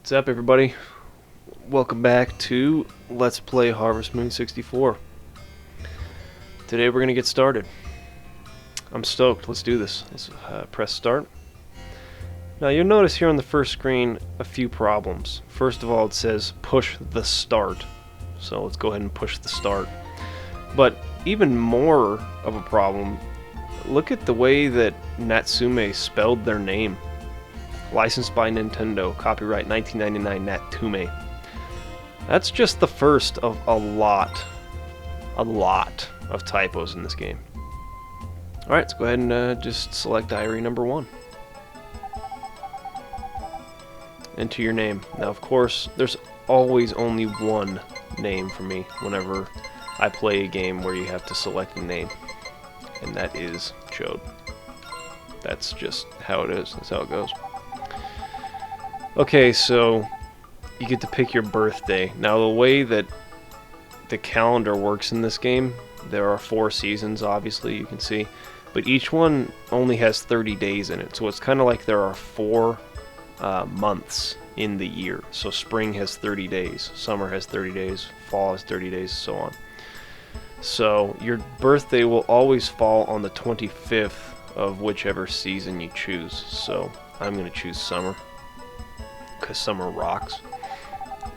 What's up, everybody? Welcome back to Let's Play Harvest Moon 64. Today we're going to get started. I'm stoked. Let's do this. Let's press start. Now you'll notice here on the first screen a few problems. First of all, it says push the start. So let's go ahead and push the start. But even more of a problem, look at the way that Natsume spelled their name. Licensed by Nintendo, copyright 1999 Natsume. That's just the first of a lot of typos in this game. Alright, let's go ahead and just select diary number 1. Enter your name. Now, of course, there's always only one name for me whenever I play a game where you have to select a name. And that is Chode. That's just how it is. That's how it goes. Okay, so you get to pick your birthday. Now, the way that the calendar works in this game, there are 4 seasons, obviously, you can see, but each one only has 30 days in it, so it's kind of like there are 4 months in the year. So spring has 30 days, summer has 30 days, fall has 30 days, so on. So your birthday will always fall on the 25th of whichever season you choose. So I'm going to choose summer, because summer rocks,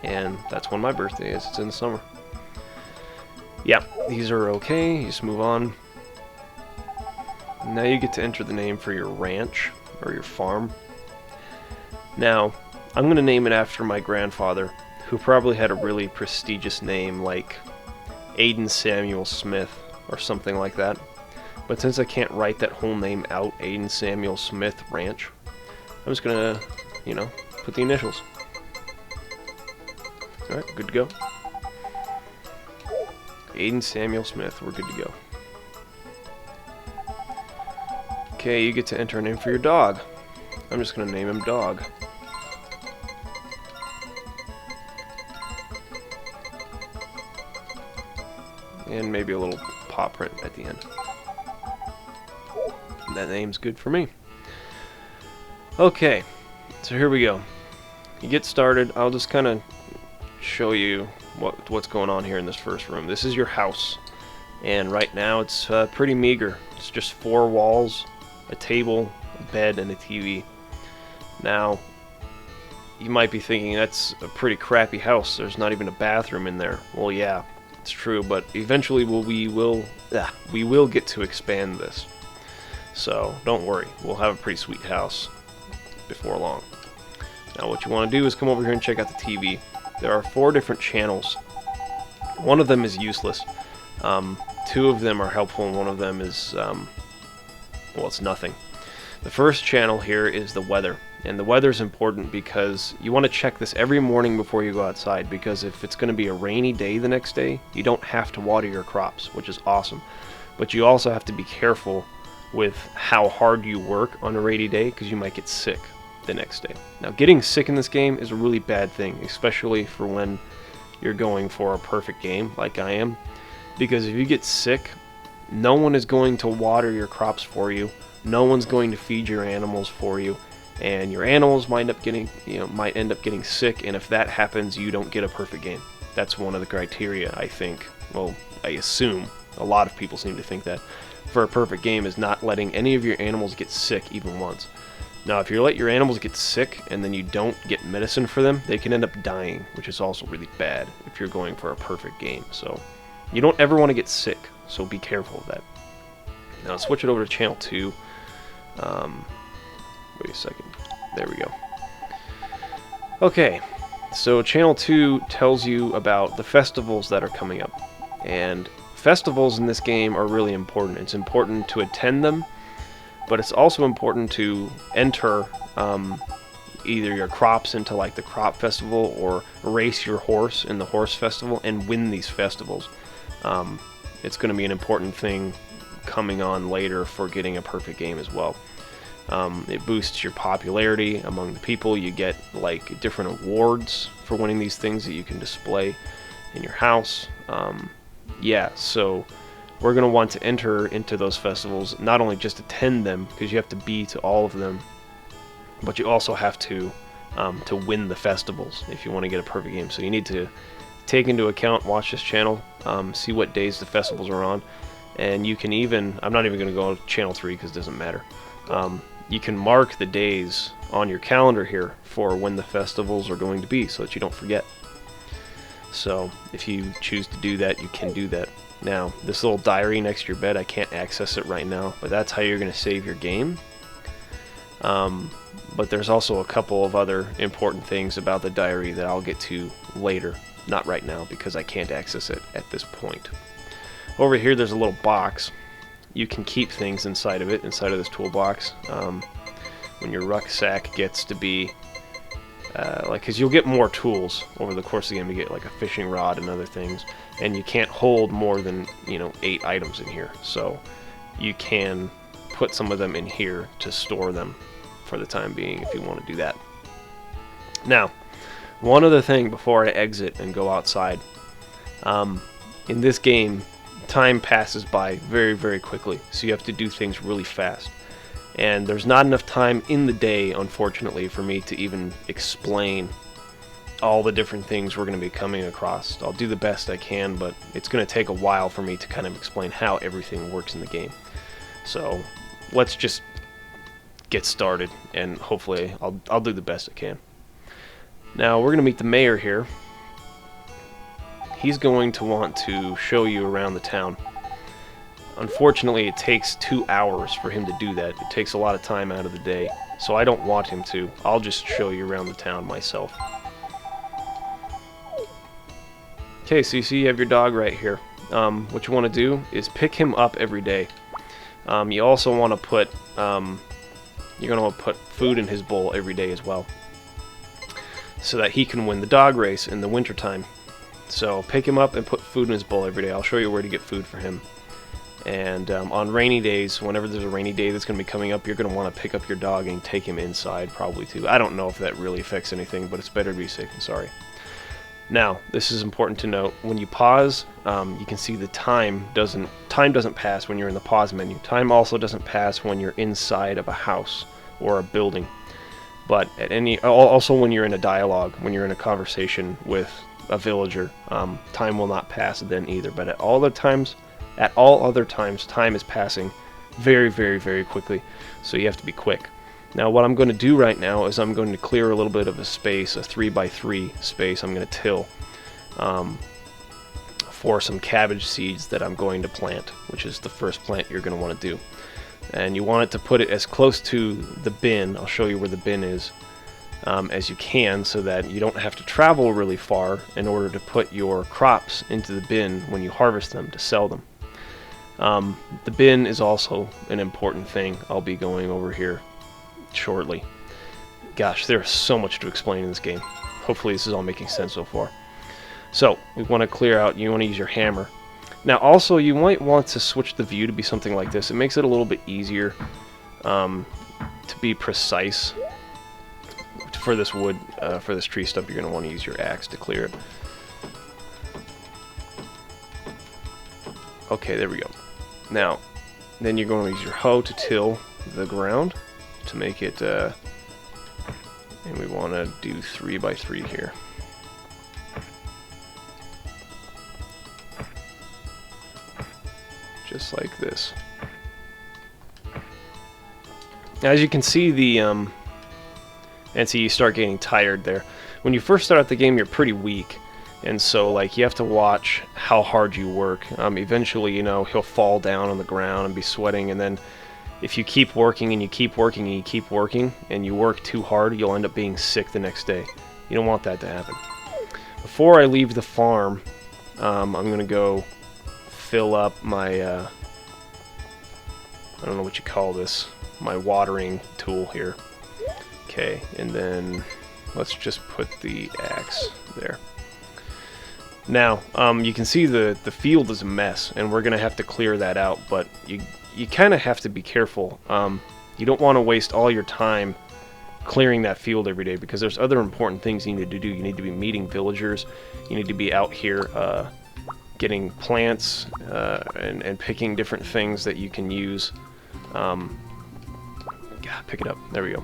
and that's when my birthday is. It's in the summer. Yeah, these are okay. You just move on. Now you get to enter the name for your ranch or your farm. Now I'm going to name it after my grandfather, who probably had a really prestigious name like Aiden Samuel Smith or something like that. But since I can't write that whole name out, Aiden Samuel Smith Ranch, I'm just going to, put the initials. Alright, good to go. Aiden Samuel Smith, we're good to go. Okay, you get to enter a name for your dog. I'm just going to name him Dog. And maybe a little paw print at the end. That name's good for me. Okay, so here we go. You get started. I'll just kind of show you what's going on here in this first room. This is your house, and right now it's pretty meager. It's just 4 walls, a table, a bed, and a TV. Now, you might be thinking that's a pretty crappy house. There's not even a bathroom in there. Well, yeah, it's true, but eventually we will get to expand this. So don't worry, we'll have a pretty sweet house before long. Now what you want to do is come over here and check out the TV. There are 4 different channels. One of them is useless. 2 of them are helpful, and one of them is, well, it's nothing. The first channel here is the weather. And the weather is important because you want to check this every morning before you go outside, because if it's going to be a rainy day the next day, you don't have to water your crops, which is awesome. But you also have to be careful with how hard you work on a rainy day, because you might get sick the next day. Now, getting sick in this game is a really bad thing, especially for when you're going for a perfect game like I am, because if you get sick, no one is going to water your crops for you, no one's going to feed your animals for you, and your animals might end up getting sick, and if that happens, you don't get a perfect game. That's one of the criteria, I think. Well, I assume a lot of people seem to think that for a perfect game is not letting any of your animals get sick even once. Now, if you let your animals get sick and then you don't get medicine for them, they can end up dying, which is also really bad if you're going for a perfect game. So you don't ever want to get sick, so be careful of that. Now switch it over to channel 2. Wait a second. There we go. Okay, so channel 2 tells you about the festivals that are coming up. And festivals in this game are really important. It's important to attend them, but it's also important to enter either your crops into like the crop festival or race your horse in the horse festival and win these festivals. It's going to be an important thing coming on later for getting a perfect game as well. It boosts your popularity among the people. You get like different awards for winning these things that you can display in your house. Yeah, so we're going to want to enter into those festivals, not only just attend them, because you have to be to all of them, but you also have to to win the festivals if you want to get a perfect game. So you need to take into account, watch this channel, see what days the festivals are on, and you can even, I'm not even going to go on channel 3 because it doesn't matter. You can mark the days on your calendar here for when the festivals are going to be so that you don't forget. So if you choose to do that, you can do that. Now, this little diary next to your bed, I can't access it right now, but that's how you're going to save your game. But there's also a couple of other important things about the diary that I'll get to later. Not right now, because I can't access it at this point. Over here, there's a little box. You can keep things inside of it, inside of this toolbox. When your rucksack gets to be... because you'll get more tools over the course of the game. You get like a fishing rod and other things. And you can't hold more than, 8 items in here. So you can put some of them in here to store them for the time being if you want to do that. Now, one other thing before I exit and go outside. In this game, time passes by very, very quickly, so you have to do things really fast. And there's not enough time in the day, unfortunately, for me to even explain all the different things we're going to be coming across. I'll do the best I can, but it's going to take a while for me to kind of explain how everything works in the game. So let's just get started, and hopefully I'll do the best I can. Now we're going to meet the mayor here. He's going to want to show you around the town. Unfortunately, it takes 2 hours for him to do that. It takes a lot of time out of the day, so I don't want him to. I'll just show you around the town myself. Okay, so you see you have your dog right here. What you want to do is pick him up every day. You also want to put you're going to put food in his bowl every day as well, so that he can win the dog race in the wintertime. So pick him up and put food in his bowl every day. I'll show you where to get food for him. And on rainy days, whenever there's a rainy day that's going to be coming up, you're going to want to pick up your dog and take him inside probably too. I don't know if that really affects anything, but it's better to be safe than sorry. Now, this is important to note. When you pause, you can see the time doesn't pass when you're in the pause menu. Time also doesn't pass when you're inside of a house or a building. But also when you're in a dialogue, when you're in a conversation with a villager, time will not pass then either. But at all other times, time is passing very, very, very quickly. So you have to be quick. Now what I'm going to do right now is I'm going to clear a little bit of a space, a 3x3 space. I'm going to till for some cabbage seeds that I'm going to plant, which is the first plant you're going to want to do. And you want it to put it as close to the bin, I'll show you where the bin is, as you can, so that you don't have to travel really far in order to put your crops into the bin when you harvest them to sell them. The bin is also an important thing. I'll be going over here shortly. Gosh, there's so much to explain in this game. Hopefully this is all making sense so far. So, we want to clear out, you want to use your hammer. Now also, you might want to switch the view to be something like this. It makes it a little bit easier to be precise. For this wood, for this tree stump, you're going to want to use your axe to clear it. Okay, there we go. Now, then you're going to use your hoe to till the ground to make it, and we want to do 3x3 here. Just like this. As you can see, and see, you start getting tired there. When you first start out the game, you're pretty weak, and so like you have to watch how hard you work. Eventually, he'll fall down on the ground and be sweating, and then if you keep working and you keep working and you keep working and you work too hard, you'll end up being sick the next day. You don't want that to happen. Before I leave the farm, I'm gonna go fill up my I don't know what you call this, my watering tool here. Okay, and then let's just put the axe there. Now, you can see the field is a mess, and we're gonna have to clear that out, but you kind of have to be careful. You don't want to waste all your time clearing that field every day, because there's other important things you need to do. You need to be meeting villagers, you need to be out here getting plants and picking different things that you can use. God, pick it up. There we go.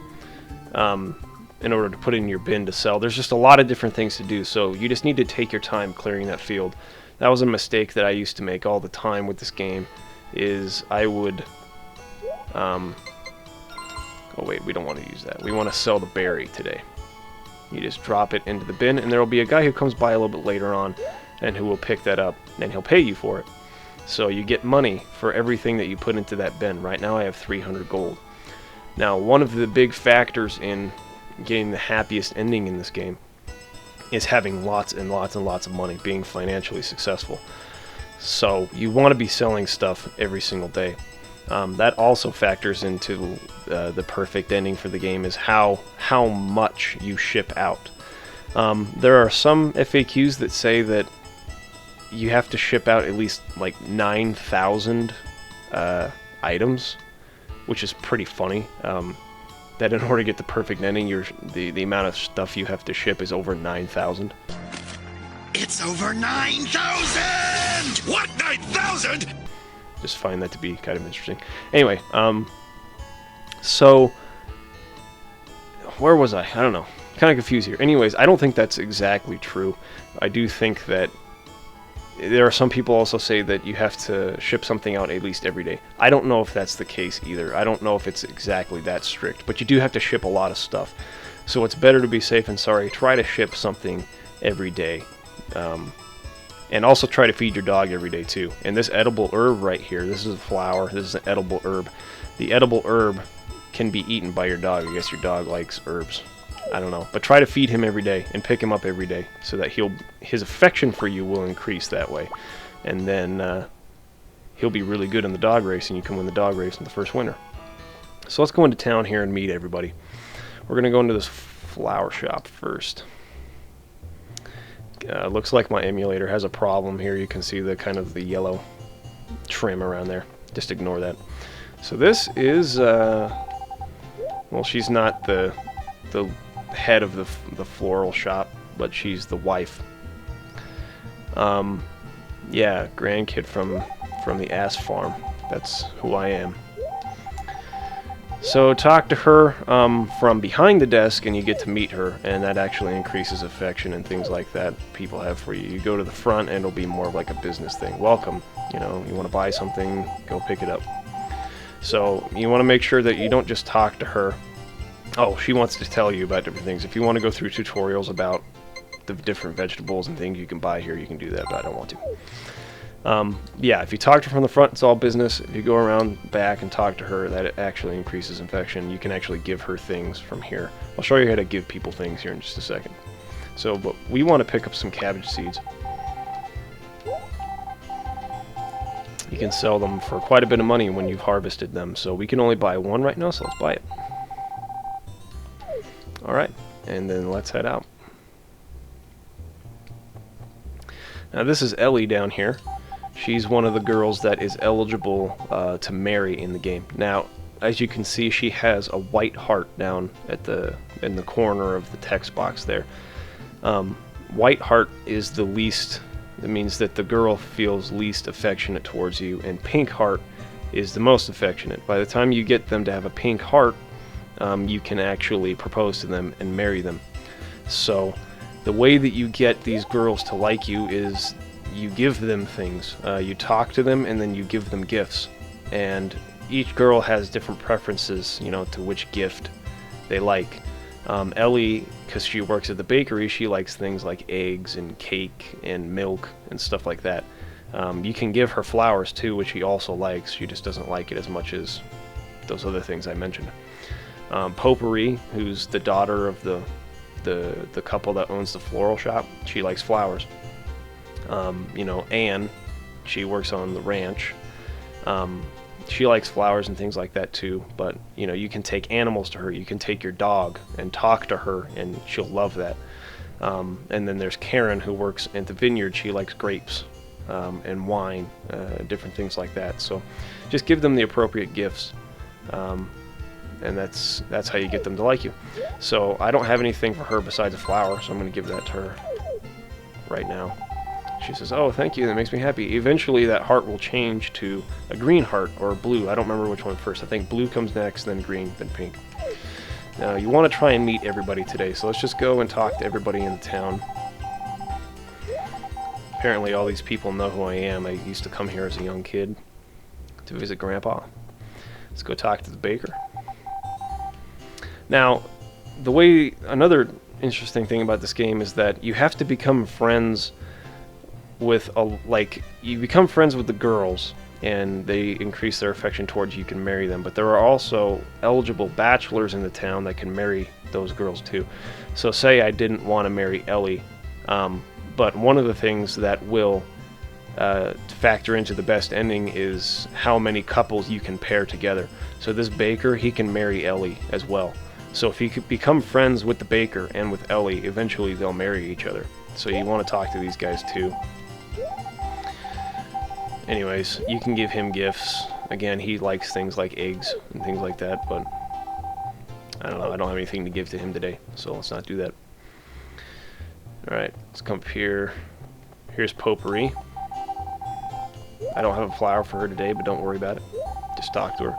in order to put in your bin to sell. There's just a lot of different things to do, so you just need to take your time clearing that field. That was a mistake that I used to make all the time with this game, is I would... oh wait, we don't want to use that. We want to sell the berry today. You just drop it into the bin, and there will be a guy who comes by a little bit later on and who will pick that up, and he'll pay you for it. So you get money for everything that you put into that bin. Right now I have 300 gold. Now, one of the big factors in getting the happiest ending in this game is having lots and lots and lots of money, being financially successful. So you want to be selling stuff every single day. That also factors into the perfect ending for the game, is how much you ship out. There are some FAQs that say that you have to ship out at least like 9,000 items, which is pretty funny. That in order to get the perfect ending, the amount of stuff you have to ship is over 9,000. It's over 9,000! What, 9,000? Just find that to be kind of interesting. Anyway, so where was I? I don't know. Kind of confused here. Anyways, I don't think that's exactly true. I do think that there are some people also say that you have to ship something out at least every day. I don't know if that's the case either. I don't know if it's exactly that strict, but you do have to ship a lot of stuff. So it's better to be safe than sorry. Try to ship something every day. And also try to feed your dog every day too. And this edible herb right here, this is a flower, this is an edible herb. The edible herb can be eaten by your dog. I guess your dog likes herbs. I don't know. But try to feed him every day and pick him up every day so that his affection for you will increase that way. And then he'll be really good in the dog race, and you can win the dog race in the first winter. So let's go into town here and meet everybody. We're going to go into this flower shop first. Looks like my emulator has a problem here. You can see the kind of the yellow trim around there. Just ignore that. So this is, well, she's not the head of the floral shop, but she's the wife. Yeah, grandkid from the ass farm. That's who I am. So talk to her from behind the desk, and you get to meet her, and that actually increases affection and things like that people have for you. You go to the front, and it'll be more of like a business thing. Welcome. You know, you want to buy something, go pick it up. So you want to make sure that you don't just talk to her. Oh, she wants to tell you about different things. If you want to go through tutorials about the different vegetables and things you can buy here, you can do that, but I don't want to. Yeah, if you talk to her from the front, it's all business. If you go around back and talk to her, that actually increases infection. You can actually give her things from here. I'll show you how to give people things here in just a second. So, but we want to pick up some cabbage seeds. You can sell them for quite a bit of money when you've harvested them. So we can only buy one right now, so let's buy it. Alright, and then let's head out. Now this is Ellie down here. She's one of the girls that is eligible to marry in the game. Now, as you can see, she has a white heart down at in the corner of the text box there. White heart is the least. It means that the girl feels least affectionate towards you, and pink heart is the most affectionate. By the time you get them to have a pink heart, you can actually propose to them and marry them. So the way that you get these girls to like you is you give them things. You talk to them, and then you give them gifts. And each girl has different preferences, you know, to which gift they like. Ellie, because she works at the bakery, she likes things like eggs and cake and milk and stuff like that. You can give her flowers too, which she also likes. She just doesn't like it as much as those other things I mentioned. Potpourri, who's the daughter of the couple that owns the floral shop, she likes flowers. You know, Anne, she works on the ranch. She likes flowers and things like that too, but you know, you can take animals to her. You can take your dog and talk to her, and she'll love that. And then there's Karen, who works at the vineyard. She likes grapes and wine, different things like that. So just give them the appropriate gifts, and that's how you get them to like you. So I don't have anything for her besides a flower, so I'm going to give that to her right now. She says, "Oh, thank you, that makes me happy." Eventually that heart will change to a green heart or a blue. I don't remember which one first. I think blue comes next, then green, then pink. Now, you want to try and meet everybody today, so let's just go and talk to everybody in the town. Apparently all these people know who I am. I used to come here as a young kid to visit Grandpa. Let's go talk to the baker. Now, another interesting thing about this game is that you have to become friends with you become friends with the girls, and they increase their affection towards you. You can marry them, but there are also eligible bachelors in the town that can marry those girls too. So say I didn't want to marry Ellie, but one of the things that will factor into the best ending is how many couples you can pair together. So this baker, he can marry Ellie as well. So if you could become friends with the baker and with Ellie, eventually they'll marry each other. So you want to talk to these guys too. Anyways, you can give him gifts. Again, he likes things like eggs and things like that, but I don't know, I don't have anything to give to him today, so let's not do that. Alright, let's come up here. Here's Potpourri. I don't have a flower for her today, but don't worry about it. Just talk to her.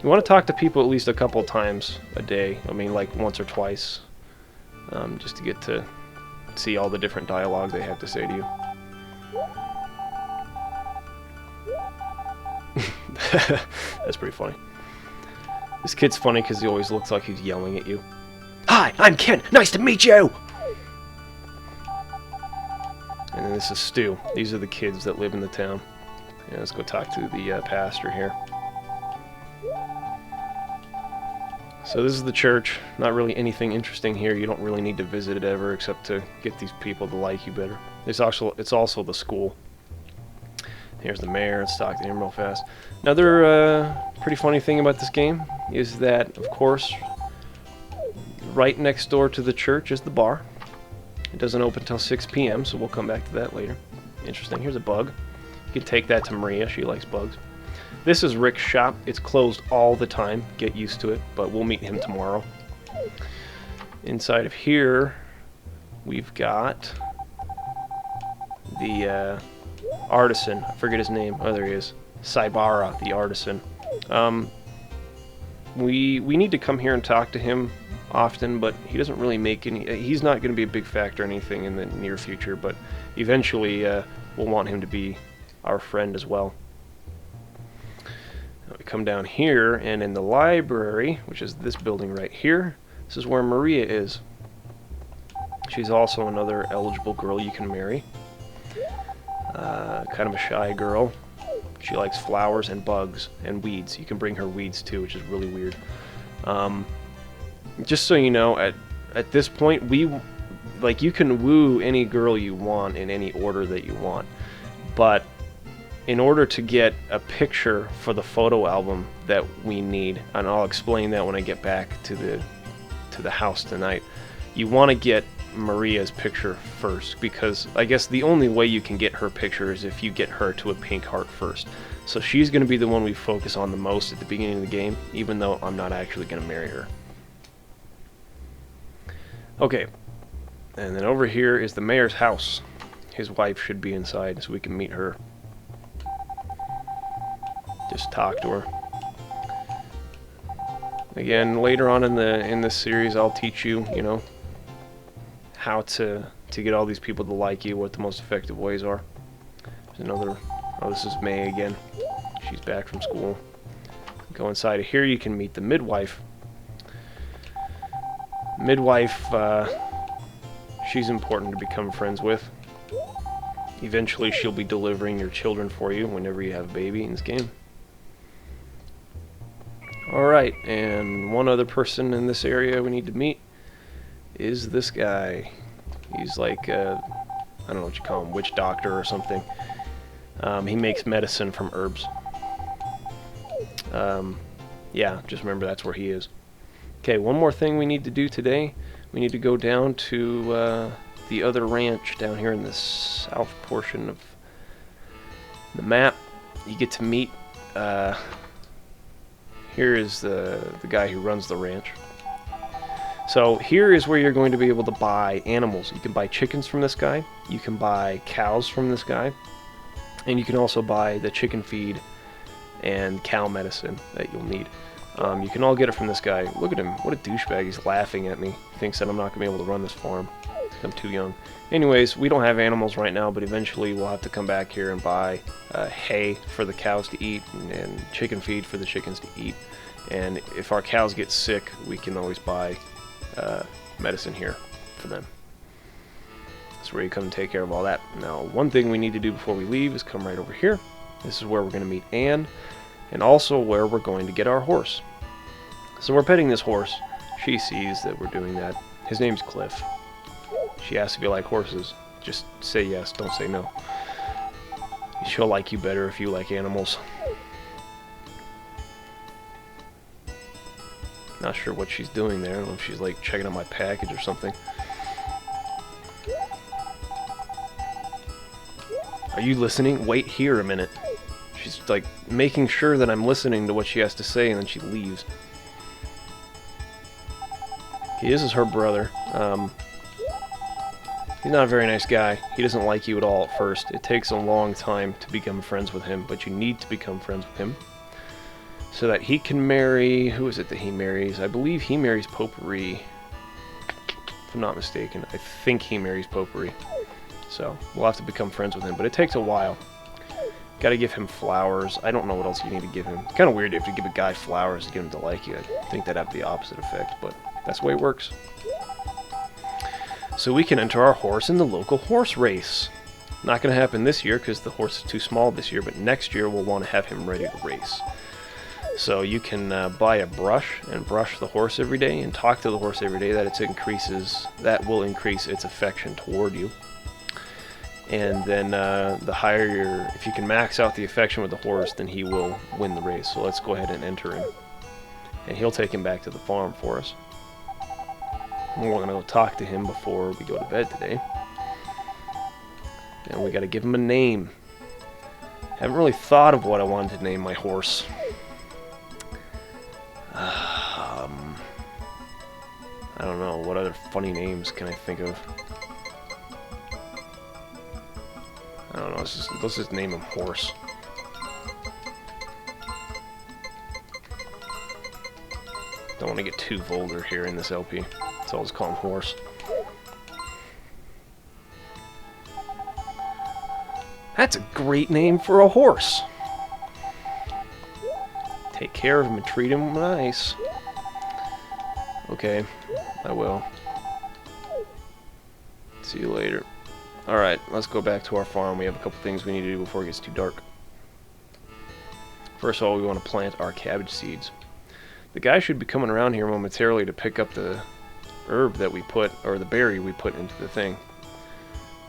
You want to talk to people at least a couple times a day. I mean, like once or twice. Just to get to see all the different dialogue they have to say to you. That's pretty funny. This kid's funny because he always looks like he's yelling at you. Hi, I'm Ken. Nice to meet you! And then this is Stu. These are the kids that live in the town. Yeah, let's go talk to the pastor here. So this is the church. Not really anything interesting here. You don't really need to visit it ever except to get these people to like you better. It's also the school. Here's the mayor. Let's talk to him real fast. Another pretty funny thing about this game is that, of course, right next door to the church is the bar. It doesn't open until 6 p.m., so we'll come back to that later. Interesting. Here's a bug. You can take that to Maria. She likes bugs. This is Rick's shop. It's closed all the time. Get used to it, but we'll meet him tomorrow. Inside of here, we've got the artisan. I forget his name. Oh, there he is. Saibara, the artisan. We need to come here and talk to him often, but he doesn't really make any... He's not going to be a big factor or anything in the near future, but eventually we'll want him to be our friend as well. We come down here, and in the library, which is this building right here, this is where Maria is. She's also another eligible girl you can marry. Kind of a shy girl. She likes flowers and bugs and weeds. You can bring her weeds too, which is really weird. Just so you know, at this point, you can woo any girl you want in any order that you want, but in order to get a picture for the photo album that we need, and I'll explain that when I get back to the house tonight, you want to get Maria's picture first, because I guess the only way you can get her picture is if you get her to a pink heart first. So she's going to be the one we focus on the most at the beginning of the game, even though I'm not actually going to marry her. Okay, and then over here is the mayor's house. His wife should be inside so we can meet her. Just talk to her. Again, later on in this series, I'll teach you, how to get all these people to like you, what the most effective ways are. There's another. Oh, this is May again. She's back from school. Go inside of here. You can meet the midwife. Midwife, she's important to become friends with. Eventually, she'll be delivering your children for you whenever you have a baby in this game. Alright, and one other person in this area we need to meet is this guy. He's like, I don't know what you call him, witch doctor or something. He makes medicine from herbs. Yeah, just remember that's where he is. Okay, one more thing we need to do today. We need to go down to the other ranch down here in the south portion of the map. You get to meet... here is the guy who runs the ranch. So here is where you're going to be able to buy animals. You can buy chickens from this guy. You can buy cows from this guy. And you can also buy the chicken feed and cow medicine that you'll need. You can all get it from this guy. Look at him. What a douchebag. He's laughing at me. He thinks that I'm not going to be able to run this farm. I'm too young. Anyways, we don't have animals right now, but eventually we'll have to come back here and buy hay for the cows to eat and chicken feed for the chickens to eat. And if our cows get sick, we can always buy medicine here for them. That's where you come and take care of all that. Now, one thing we need to do before we leave is come right over here. This is where we're going to meet Anne, and also where we're going to get our horse. So we're petting this horse. She sees that we're doing that. His name's Cliff. She asks if you like horses. Just say yes, don't say no. She'll like you better if you like animals. Not sure what she's doing there. I don't know if she's like checking out my package or something. Are you listening? Wait here a minute. She's like making sure that I'm listening to what she has to say, and then she leaves. This is her brother. He's not a very nice guy. He doesn't like you at all at first. It takes a long time to become friends with him, but you need to become friends with him so that he can marry... Who is it that he marries? I believe he marries Potpourri. If I'm not mistaken. I think he marries Potpourri. So, we'll have to become friends with him, but it takes a while. Gotta give him flowers. I don't know what else you need to give him. It's kind of weird if you give a guy flowers to get him to like you. I think that'd have the opposite effect, but that's the way it works. So we can enter our horse in the local horse race. Not going to happen this year because the horse is too small this year, but next year we'll want to have him ready to race. So you can buy a brush and brush the horse every day and talk to the horse every day. That will increase its affection toward you. And then if you can max out the affection with the horse, then he will win the race. So let's go ahead and enter him. And he'll take him back to the farm for us. We're going to go talk to him before we go to bed today. And we got to give him a name. Haven't really thought of what I wanted to name my horse. I don't know. What other funny names can I think of? I don't know. Let's just name him Horse. Don't want to get too vulgar here in this LP. So I'll just call him Horse. That's a great name for a horse. Take care of him and treat him nice. Okay, I will. See you later. Alright, let's go back to our farm. We have a couple things we need to do before it gets too dark. First of all, we want to plant our cabbage seeds. The guy should be coming around here momentarily to pick up the herb that we put, or the berry we put into the thing.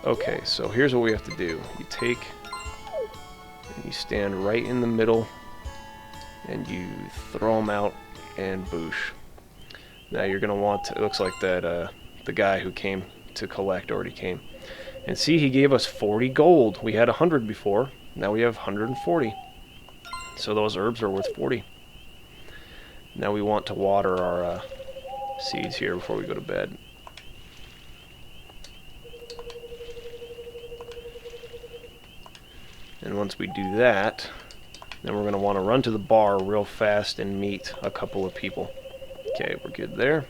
Okay, so here's what we have to do. You take and you stand right in the middle and you throw them out and boosh. Now you're going to want to, it looks like that the guy who came to collect already came. And see, he gave us 40 gold. We had 100 before. Now we have 140. So those herbs are worth 40. Now we want to water our seeds here before we go to bed. And once we do that, then we're going to want to run to the bar real fast and meet a couple of people. Okay, we're good there.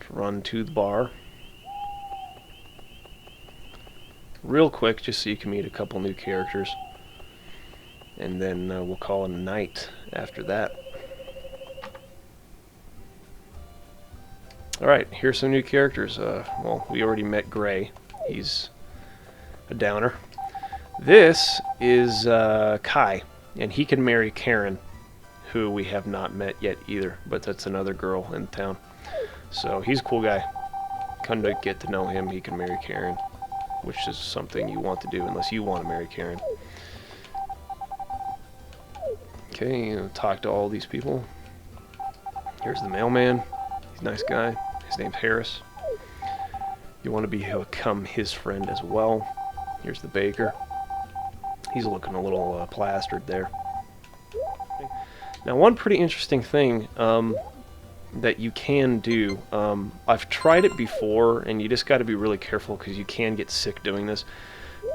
Run to the bar real quick just so you can meet a couple new characters, and then we'll call it a night after that. Alright, here's some new characters. Well, we already met Gray. He's a downer. This is Kai, and he can marry Karen, who we have not met yet either, but that's another girl in town. So he's a cool guy. Come to get to know him, he can marry Karen, which is something you want to do unless you want to marry Karen. Okay, talk to all these people. Here's the mailman. He's a nice guy. His name's Harris. You want to become his friend as well. Here's the baker. He's looking a little plastered there. Now, one pretty interesting thing that you can do, I've tried it before, and you just got to be really careful because you can get sick doing this,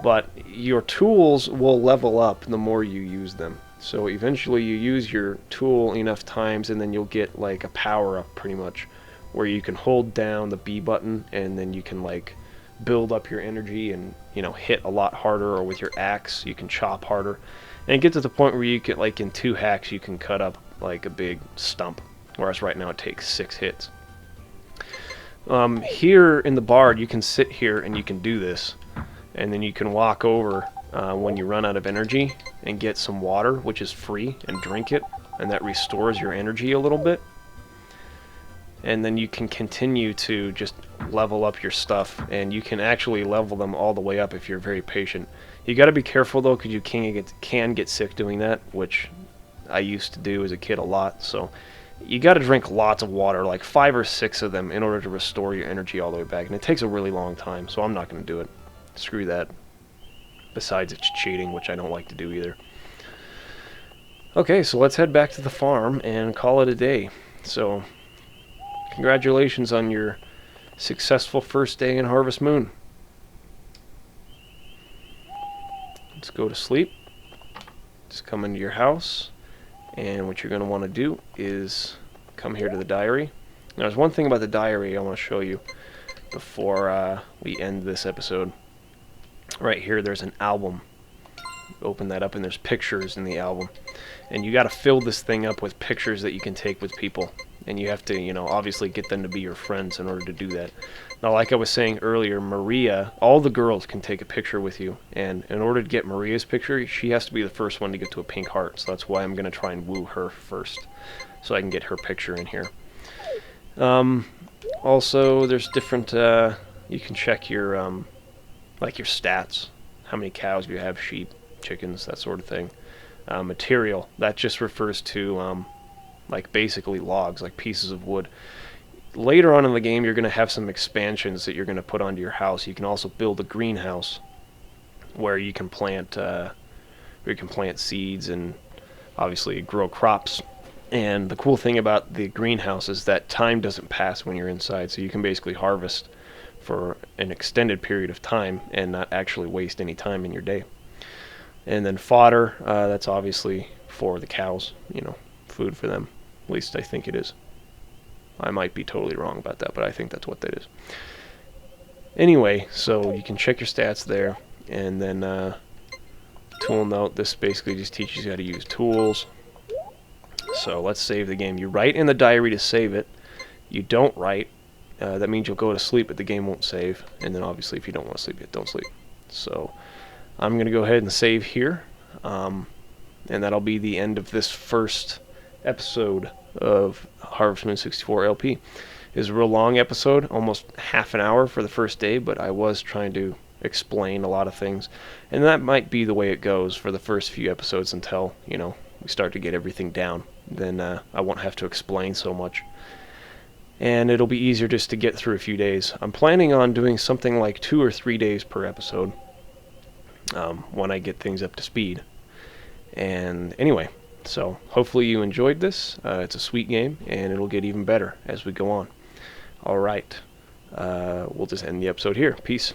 But your tools will level up the more you use them. So eventually you use your tool enough times and then you'll get like a power up pretty much, where you can hold down the B button and then you can like build up your energy and, you know, hit a lot harder, or with your axe you can chop harder. And get to the point where you can, like in 2 hacks you can cut up like a big stump, whereas right now it takes 6 hits. Here in the Bard you can sit here and you can do this, and then you can walk over when you run out of energy and get some water, which is free, and drink it, and that restores your energy a little bit. And then you can continue to just level up your stuff, and you can actually level them all the way up if you're very patient. You got to be careful though, because you can get sick doing that, which I used to do as a kid a lot. So you got to drink lots of water, like 5 or 6 of them, in order to restore your energy all the way back, and it takes a really long time, so I'm not going to do it. Screw that. Besides, it's cheating, which I don't like to do either. Okay, so let's head back to the farm and call it a day. So, congratulations on your successful first day in Harvest Moon. Let's go to sleep. Just come into your house, and what you're going to want to do is come here to the diary. Now, there's one thing about the diary I want to show you before we end this episode. Right here, there's an album. Open that up, and there's pictures in the album. And you got to fill this thing up with pictures that you can take with people. And you have to, you know, obviously get them to be your friends in order to do that. Now, like I was saying earlier, Maria, all the girls can take a picture with you. And in order to get Maria's picture, she has to be the first one to get to a pink heart. So that's why I'm going to try and woo her first, so I can get her picture in here. Also, there's different, you can check your, like your stats, how many cows you have, sheep, chickens, that sort of thing. Material, that just refers to like basically logs, like pieces of wood. Later on in the game, you're going to have some expansions that you're going to put onto your house. You can also build a greenhouse where you can plant seeds and obviously grow crops. And the cool thing about the greenhouse is that time doesn't pass when you're inside, so you can basically harvest for an extended period of time and not actually waste any time in your day. And then fodder, that's obviously for the cows, you know, food for them. At least I think it is. I might be totally wrong about that, but I think that's what that is. Anyway, so you can check your stats there, and then tool note, this basically just teaches you how to use tools. So let's save the game. You write in the diary to save it. You don't write. That means you'll go to sleep, but the game won't save. And then obviously if you don't want to sleep yet, don't sleep. So I'm going to go ahead and save here. And that'll be the end of this first episode of Harvest Moon 64 LP. It was a real long episode, almost half an hour for the first day, but I was trying to explain a lot of things. And that might be the way it goes for the first few episodes until, you know, we start to get everything down. Then I won't have to explain so much. And it'll be easier just to get through a few days. I'm planning on doing something like 2 or 3 days per episode when I get things up to speed. And anyway, so hopefully you enjoyed this. It's a sweet game, and it'll get even better as we go on. Alright, we'll just end the episode here. Peace.